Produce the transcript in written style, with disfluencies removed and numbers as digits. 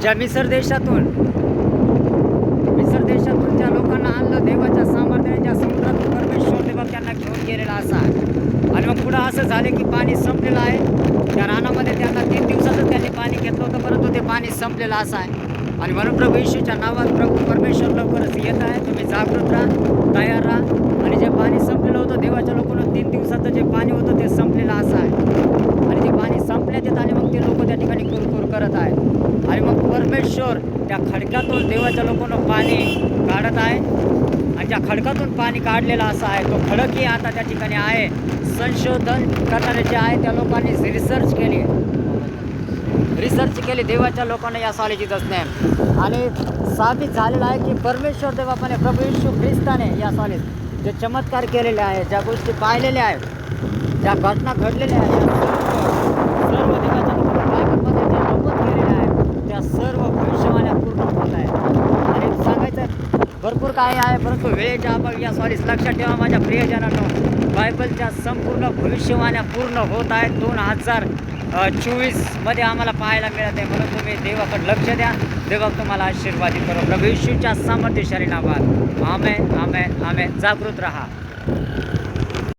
ज्या मिसर देशातून ज्या लोकांना आणलं देवाच्या सामर्थ्याने, ज्या समुद्रातून परमेश्वर देवा त्यांना घेऊन गेलेला असा आहे. आणि मग पुढं असं झाले की पाणी संपलेलं आहे. त्या रानामध्ये त्यांना 3 दिवसातच त्यांनी पाणी घेतलं होतं, परंतु ते पाणी संपलेलं असं आहे. आणि म्हणून प्रभू येशूच्या नावात प्रभू परमेश्वर लवकरच येत आहे. तुम्ही जागृत राहा, तयार राहा. आणि जे पाणी संपलेलं होतं देवाच्या लोकांना 3 दिवसाचं जे पाणी होतं ते संपलेलं असं आहे. आणि ते पाणी संपण्यात येत आणि मग ते लोक त्या ठिकाणी कुरकुर करत आहेत. आणि मग परमेश्वर त्या खडकातून देवाच्या लोकांना पाणी काढत आहे. आणि ज्या खडकातून पाणी काढलेला असा आहे तो खडकही आता त्या ठिकाणी आहे. संशोधन करणारे जे आहे त्या लोकांनी रिसर्च केली देवाच्या लोकांना या सालीचीच असणे. आणि साबित झालेलं आहे की परमेश्वर देवापणे प्रभू येशू ख्रिस्ताने या सालीत जे चमत्कार केलेले आहे, ज्या गोष्टी पाहिलेल्या आहेत, ज्या घटना घडलेल्या आहेत, सर्व देवाच्या बायबलमध्ये जे नमूद केलेले आहेत त्या सर्व भविष्यवाण्या पूर्ण होत आहेत. आणि सांगायचं भरपूर काही आहे, परंतु वेळेच्या अभावी या सॉरीज लक्षात ठेवा माझ्या प्रियजनांनो, बायबलच्या संपूर्ण भविष्यवाण्या पूर्ण होत आहेत. 2024मध्ये आम्हाला पाहायला मिळत आहे. म्हणून तुम्ही देवाकडे लक्ष द्या. देवा तुम्हाला आशीर्वादित करो. प्रभू येशूच्या सामर्थ्यशाली नावात आमेन, आमेन, आमेन. जागृत रहा.